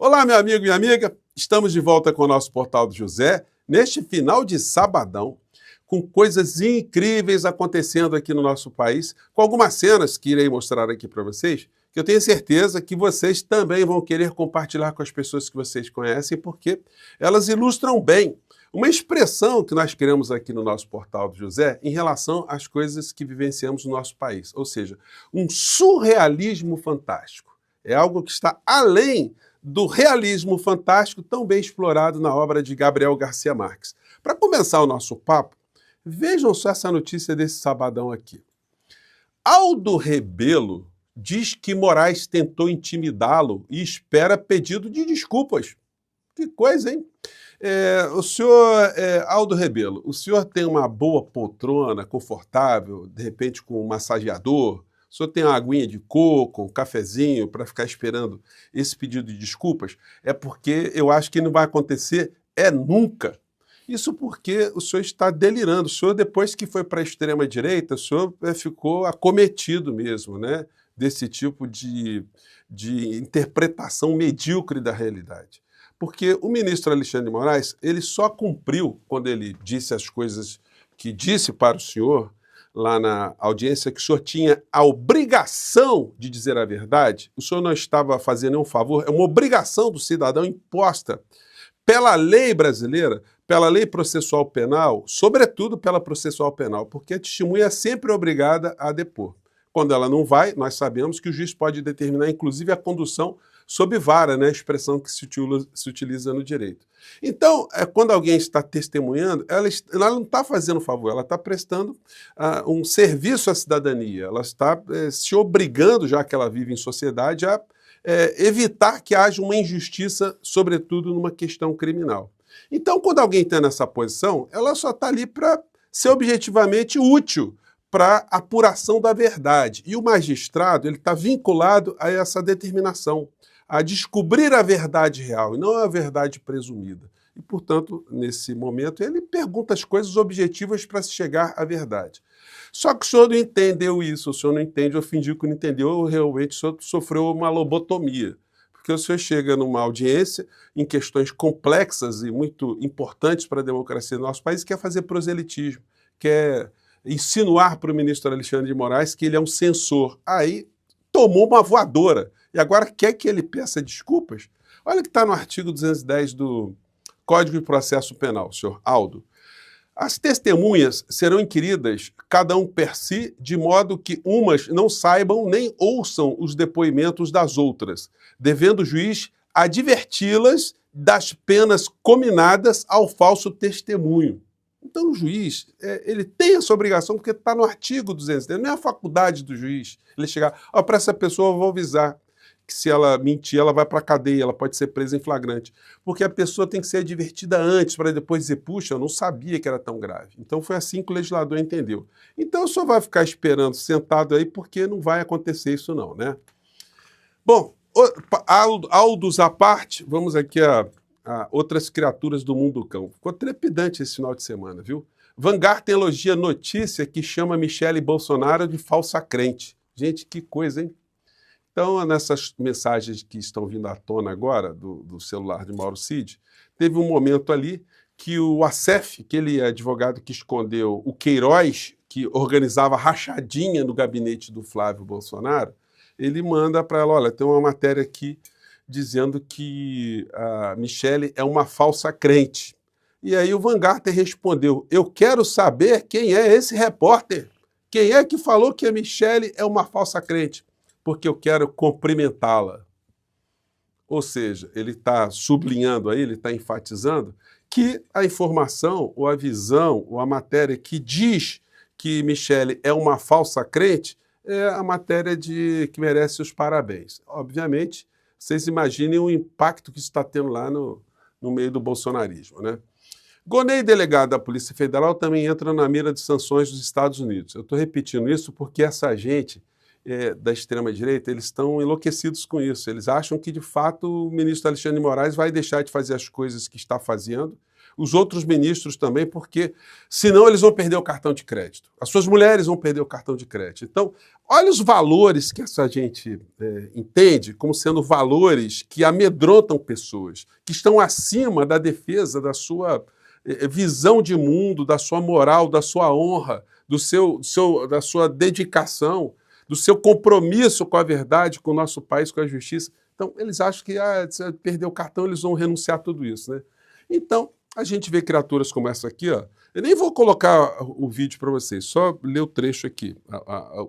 Olá, meu amigo e minha amiga. Estamos de volta com o nosso Portal do José, neste final de sabadão, com coisas incríveis acontecendo aqui no nosso país, com algumas cenas que irei mostrar aqui para vocês, que eu tenho certeza que vocês também vão querer compartilhar com as pessoas que vocês conhecem, porque elas ilustram bem uma expressão que nós queremos aqui no nosso Portal do José em relação às coisas que vivenciamos no nosso país, ou seja, um surrealismo fantástico. É algo que está além do realismo fantástico tão bem explorado na obra de Gabriel Garcia Marques. Para começar o nosso papo, vejam só essa notícia desse sabadão aqui. Aldo Rebelo diz que Moraes tentou intimidá-lo e espera pedido de desculpas. Que coisa, hein? O senhor Aldo Rebelo, o senhor tem uma boa poltrona, confortável, de repente com um massageador? O senhor tem uma aguinha de coco, um cafezinho para ficar esperando esse pedido de desculpas? É porque eu acho que não vai acontecer nunca. Isso porque o senhor está delirando. O senhor, depois que foi para a extrema-direita, o senhor ficou acometido mesmo, né, desse tipo de interpretação medíocre da realidade. Porque o ministro Alexandre de Moraes, ele só cumpriu, quando ele disse as coisas que disse para o senhor, lá na audiência, que o senhor tinha a obrigação de dizer a verdade. O senhor não estava fazendo nenhum favor, é uma obrigação do cidadão imposta pela lei brasileira, pela lei processual penal, sobretudo pela processual penal, porque a testemunha é sempre obrigada a depor. Quando ela não vai, nós sabemos que o juiz pode determinar, inclusive, a condução sob vara, né, a expressão que se utiliza no direito. Então, quando alguém está testemunhando, ela não está fazendo favor, ela está prestando um serviço à cidadania, ela está se obrigando, já que ela vive em sociedade, a evitar que haja uma injustiça, sobretudo numa questão criminal. Então, quando alguém está nessa posição, ela só está ali para ser objetivamente útil para a apuração da verdade. E o magistrado ele está vinculado a essa determinação, a descobrir a verdade real e não a verdade presumida. E, portanto, nesse momento, ele pergunta as coisas objetivas para se chegar à verdade. Só que o senhor não entendeu isso, o senhor não entende, ou fingiu que não entendeu, ou realmente o senhor sofreu uma lobotomia. Porque o senhor chega numa audiência em questões complexas e muito importantes para a democracia do nosso país e quer fazer proselitismo, quer insinuar para o ministro Alexandre de Moraes que ele é um censor. Aí tomou uma voadora. E agora quer que ele peça desculpas? Olha o que está no artigo 210 do Código de Processo Penal, senhor Aldo. As testemunhas serão inquiridas, cada um per si, de modo que umas não saibam nem ouçam os depoimentos das outras, devendo o juiz adverti-las das penas cominadas ao falso testemunho. Então o juiz, ele tem essa obrigação porque está no artigo 210, não é a faculdade do juiz. Ele chegar, para essa pessoa eu vou avisar que se ela mentir, ela vai para a cadeia, ela pode ser presa em flagrante. Porque a pessoa tem que ser advertida antes, para depois dizer, puxa, eu não sabia que era tão grave. Então foi assim que o legislador entendeu. Então só vai ficar esperando, sentado aí, porque não vai acontecer isso não, né? Bom, Aldos à parte, vamos aqui a outras criaturas do mundo do cão. Ficou trepidante esse final de semana, viu? Vanguard elogia notícia que chama Michele Bolsonaro de falsa crente. Gente, que coisa, hein? Então, nessas mensagens que estão vindo à tona agora, do celular de Mauro Cid, teve um momento ali que o Assef, aquele advogado que escondeu o Queiroz, que organizava rachadinha no gabinete do Flávio Bolsonaro, ele manda para ela, olha, tem uma matéria aqui dizendo que a Michele é uma falsa crente. E aí o Vanguard respondeu, eu quero saber quem é esse repórter. Quem é que falou que a Michele é uma falsa crente? Porque eu quero cumprimentá-la. Ou seja, ele está sublinhando aí, ele está enfatizando que a informação, ou a visão, ou a matéria que diz que Michele é uma falsa crente é a matéria que merece os parabéns. Obviamente, vocês imaginem o impacto que isso está tendo lá no meio do bolsonarismo, né? Gonei, delegado da Polícia Federal, também entra na mira de sanções dos Estados Unidos. Eu estou repetindo isso porque essa gente da extrema-direita, eles estão enlouquecidos com isso. Eles acham que, de fato, o ministro Alexandre de Moraes vai deixar de fazer as coisas que está fazendo, os outros ministros também, porque senão eles vão perder o cartão de crédito. As suas mulheres vão perder o cartão de crédito. Então, olha os valores que essa gente entende como sendo valores que amedrontam pessoas, que estão acima da defesa da sua visão de mundo, da sua moral, da sua honra, da sua dedicação, do seu compromisso com a verdade, com o nosso país, com a justiça. Então, eles acham que se perder o cartão, eles vão renunciar a tudo isso, né? Então, a gente vê criaturas como essa aqui, ó. Eu nem vou colocar o vídeo para vocês, só ler o trecho aqui,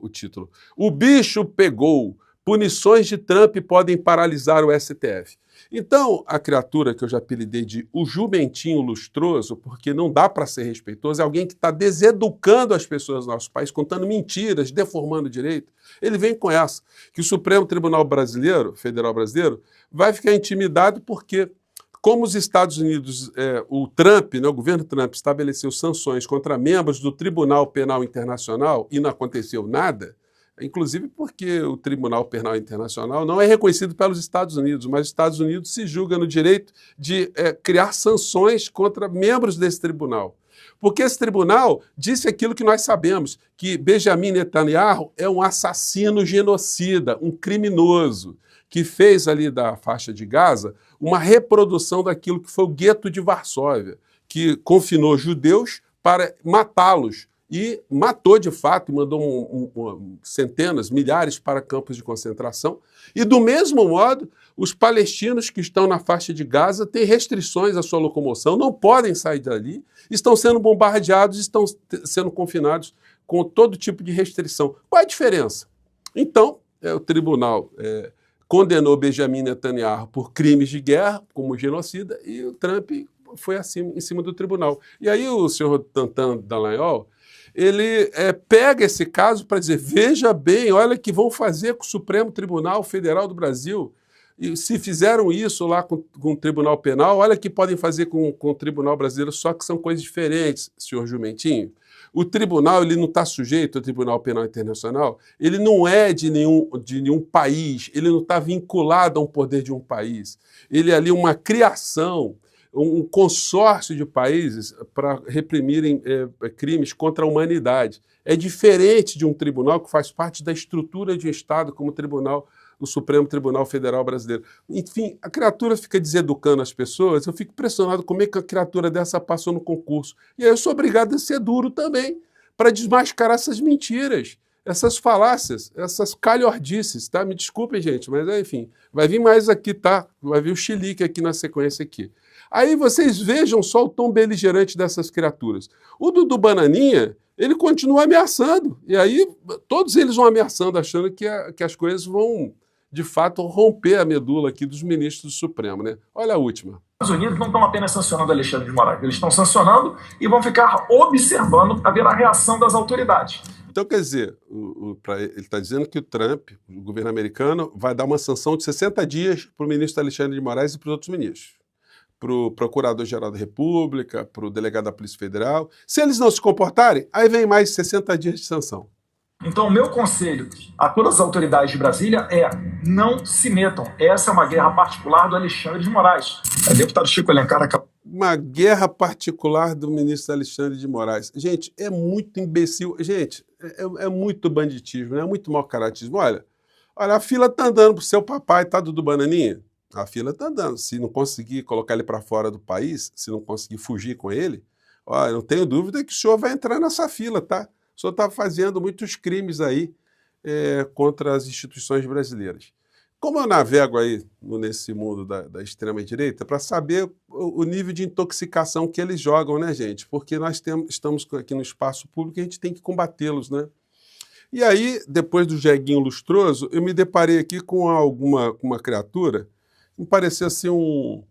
o título. O bicho pegou. Punições de Trump podem paralisar o STF. Então, a criatura que eu já apelidei de o jumentinho lustroso, porque não dá para ser respeitoso, é alguém que está deseducando as pessoas do nosso país, contando mentiras, deformando o direito. Ele vem com essa, que o Supremo Tribunal Brasileiro, Federal Brasileiro, vai ficar intimidado porque, como os Estados Unidos, o Trump, né, o governo Trump, estabeleceu sanções contra membros do Tribunal Penal Internacional e não aconteceu nada, inclusive porque o Tribunal Penal Internacional não é reconhecido pelos Estados Unidos, mas os Estados Unidos se julga no direito de criar sanções contra membros desse tribunal. Porque esse tribunal disse aquilo que nós sabemos, que Benjamin Netanyahu é um assassino genocida, um criminoso, que fez ali da faixa de Gaza uma reprodução daquilo que foi o gueto de Varsóvia, que confinou judeus para matá-los. E matou de fato, mandou centenas, milhares para campos de concentração. E do mesmo modo, os palestinos que estão na faixa de Gaza têm restrições à sua locomoção, não podem sair dali, estão sendo bombardeados, estão sendo confinados com todo tipo de restrição. Qual é a diferença? Então, o tribunal condenou Benjamin Netanyahu por crimes de guerra, como genocida, e o Trump foi em cima do tribunal. E aí o senhor Tantan Dallagnol, ele pega esse caso para dizer, veja bem, olha o que vão fazer com o Supremo Tribunal Federal do Brasil. E se fizeram isso lá com o Tribunal Penal, olha o que podem fazer com o Tribunal Brasileiro, só que são coisas diferentes, senhor Jumentinho. O tribunal ele não está sujeito ao Tribunal Penal Internacional, ele não é de nenhum país, ele não está vinculado a um poder de um país. Ele é ali uma criação, um consórcio de países para reprimirem crimes contra a humanidade. É diferente de um tribunal que faz parte da estrutura de um Estado, como o Supremo Tribunal Federal Brasileiro. Enfim, a criatura fica deseducando as pessoas, eu fico impressionado como é que a criatura dessa passou no concurso. E aí eu sou obrigado a ser duro também, para desmascarar essas mentiras, essas falácias, essas calhordices, tá? Me desculpem, gente, mas enfim, vai vir mais aqui, tá? Vai vir o chilique aqui na sequência aqui. Aí vocês vejam só o tom beligerante dessas criaturas. O Dudu Bananinha, ele continua ameaçando. E aí todos eles vão ameaçando, achando que as coisas vão, de fato, romper a medula aqui dos ministros do Supremo, né? Olha a última. Os Estados Unidos não estão apenas sancionando Alexandre de Moraes, eles estão sancionando e vão ficar observando a ver a reação das autoridades. Então, quer dizer, ele está dizendo que o Trump, o governo americano, vai dar uma sanção de 60 dias para o ministro Alexandre de Moraes e para os outros ministros. Para o Procurador-Geral da República, para o delegado da Polícia Federal. Se eles não se comportarem, aí vem mais 60 dias de sanção. Então, o meu conselho a todas as autoridades de Brasília é não se metam. Essa é uma guerra particular do Alexandre de Moraes. O deputado Chico Alencar acabou... Uma guerra particular do ministro Alexandre de Moraes. Gente, é muito imbecil. Gente, é muito banditismo, é muito mau caratismo. Olha, a fila está andando para o seu papai, tá, Dudu Bananinha? A fila está andando. Se não conseguir colocar ele para fora do país, se não conseguir fugir com ele, eu não tenho dúvida que o senhor vai entrar nessa fila, tá? O senhor está fazendo muitos crimes aí contra as instituições brasileiras. Como eu navego aí nesse mundo da extrema-direita, para saber o nível de intoxicação que eles jogam, né, gente? Porque nós estamos aqui no espaço público e a gente tem que combatê-los, né? E aí, depois do jeguinho lustroso, eu me deparei aqui com uma criatura me parecia assim um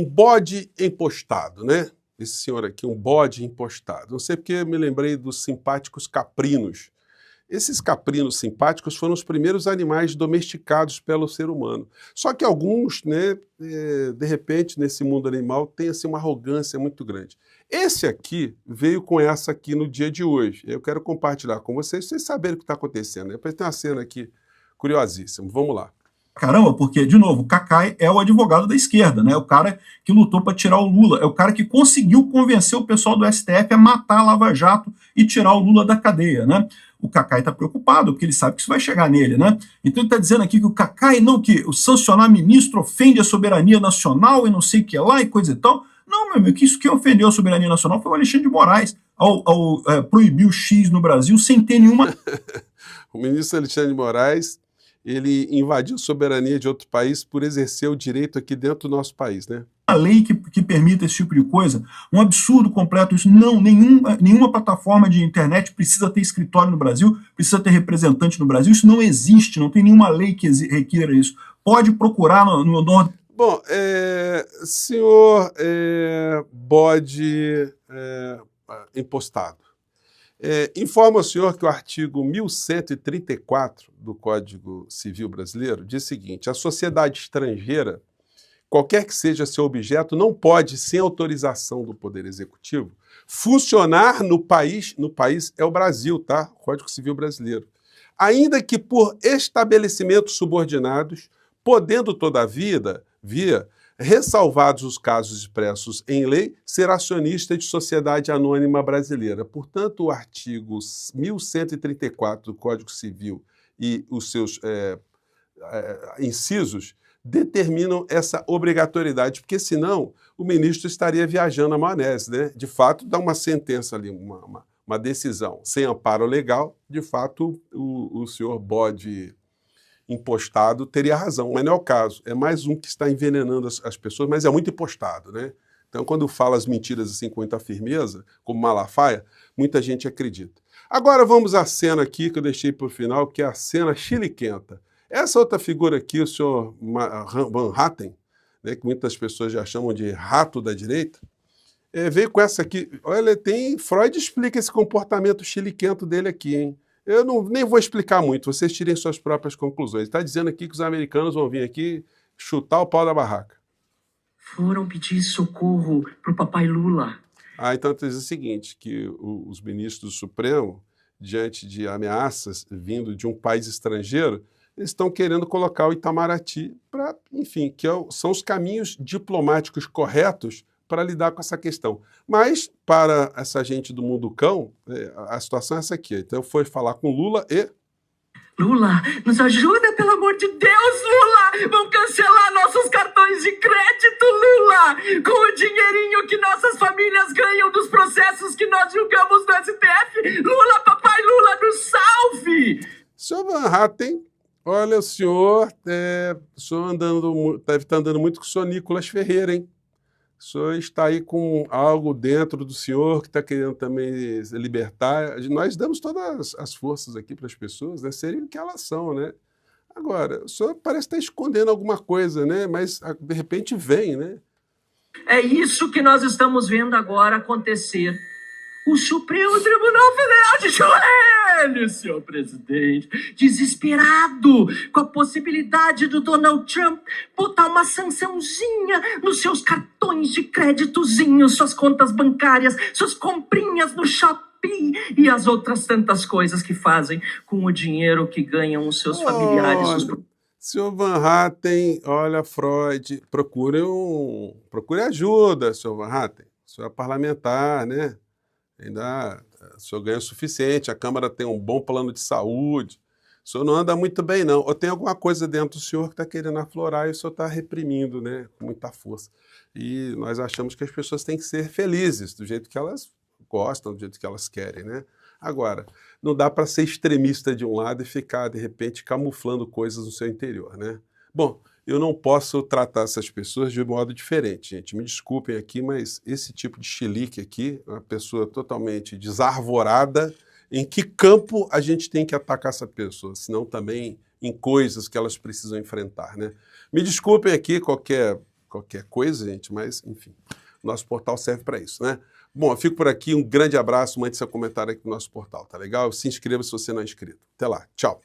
bode empostado, né? Esse senhor aqui, um bode empostado. Não sei porque me lembrei dos simpáticos caprinos. Esses caprinos simpáticos foram os primeiros animais domesticados pelo ser humano. Só que alguns, né, de repente, nesse mundo animal, tem assim, uma arrogância muito grande. Esse aqui veio com essa aqui no dia de hoje. Eu quero compartilhar com vocês saberem o que está acontecendo. Depois tem uma cena aqui curiosíssima. Vamos lá. Caramba, porque, de novo, o Cacai é o advogado da esquerda, né? O cara que lutou para tirar o Lula, é o cara que conseguiu convencer o pessoal do STF a matar a Lava Jato e tirar o Lula da cadeia, né? O Cacai está preocupado, porque ele sabe que isso vai chegar nele, né? Então ele está dizendo aqui que o Cacai, não, que o sancionar ministro ofende a soberania nacional e não sei o que lá e coisa e tal. Não, meu amigo, que isso que ofendeu a soberania nacional foi o Alexandre de Moraes ao proibir o X no Brasil sem ter nenhuma... O ministro Alexandre de Moraes, ele invadiu a soberania de outro país por exercer o direito aqui dentro do nosso país, né? A lei que permita esse tipo de coisa, um absurdo completo isso. Não, nenhuma plataforma de internet precisa ter escritório no Brasil, precisa ter representante no Brasil, isso não existe, não tem nenhuma lei que requeira isso. Pode procurar no Bom, senhor bode impostado, informa o senhor que o artigo 1134 do Código Civil Brasileiro diz o seguinte: a sociedade estrangeira, qualquer que seja seu objeto, não pode, sem autorização do Poder Executivo, funcionar no país é o Brasil, tá? Código Civil Brasileiro. Ainda que por estabelecimentos subordinados, podendo todavia, ressalvados os casos expressos em lei, ser acionista de sociedade anônima brasileira. Portanto, o artigo 1134 do Código Civil e os seus incisos determinam essa obrigatoriedade, porque senão o ministro estaria viajando a maionese, né? De fato, dá uma sentença ali, uma decisão sem amparo legal, de fato o senhor bode impostado teria razão, mas não é o caso. É mais um que está envenenando as pessoas, mas é muito impostado, né? Então, quando fala as mentiras assim com muita firmeza, como Malafaia, muita gente acredita. Agora vamos à cena aqui que eu deixei para o final, que é a cena chiliquenta. Essa outra figura aqui, o senhor Van Hatten, né, que muitas pessoas já chamam de rato da direita, veio com essa aqui. Olha, Freud explica esse comportamento chiliquento dele aqui, hein? Eu nem vou explicar muito, vocês tirem suas próprias conclusões. Ele está dizendo aqui que os americanos vão vir aqui chutar o pau da barraca. Foram pedir socorro para o papai Lula. Então diz o seguinte, que os ministros do Supremo, diante de ameaças vindo de um país estrangeiro, eles estão querendo colocar o Itamaraty para, enfim, são os caminhos diplomáticos corretos para lidar com essa questão. Mas, para essa gente do mundo cão, a situação é essa aqui. Então, foi falar com Lula e... Lula, nos ajuda, pelo amor de Deus, Lula! Vão cancelar nossos cartões de crédito, Lula! Com o dinheirinho que nossas famílias ganham dos processos que nós julgamos no STF. Lula, papai Lula, nos salve! Senhor Van Hatten, olha, o senhor deve estar andando muito com o senhor Nicolas Ferreira, hein? O senhor está aí com algo dentro do senhor que está querendo também libertar. Nós damos todas as forças aqui para as pessoas, né, serem o que elas são, né? Agora, o senhor parece estar escondendo alguma coisa, né? Mas de repente vem, né? É isso que nós estamos vendo agora acontecer. O Supremo Tribunal Federal de joelhos, senhor presidente, desesperado com a possibilidade do Donald Trump botar uma sançãozinha nos seus cartões de créditozinhos, suas contas bancárias, suas comprinhas no shopping e as outras tantas coisas que fazem com o dinheiro que ganham os seus familiares. Senhor Van Hatten, olha, Freud, procure ajuda, senhor Van Hatten. O senhor é parlamentar, né? Ainda o senhor ganha o suficiente, a Câmara tem um bom plano de saúde, o senhor não anda muito bem, não. Ou tem alguma coisa dentro do senhor que está querendo aflorar e o senhor está reprimindo, né, com muita força. E nós achamos que as pessoas têm que ser felizes, do jeito que elas gostam, do jeito que elas querem, né? Agora, não dá para ser extremista de um lado e ficar, de repente, camuflando coisas no seu interior, né? Bom, eu não posso tratar essas pessoas de modo diferente, gente. Me desculpem aqui, mas esse tipo de chilique aqui, uma pessoa totalmente desarvorada, em que campo a gente tem que atacar essa pessoa? Senão também em coisas que elas precisam enfrentar, né? Me desculpem aqui qualquer coisa, gente, mas, enfim, nosso portal serve para isso, né? Bom, eu fico por aqui, um grande abraço, mande seu comentário aqui no nosso portal, tá legal? Se inscreva se você não é inscrito. Até lá, tchau!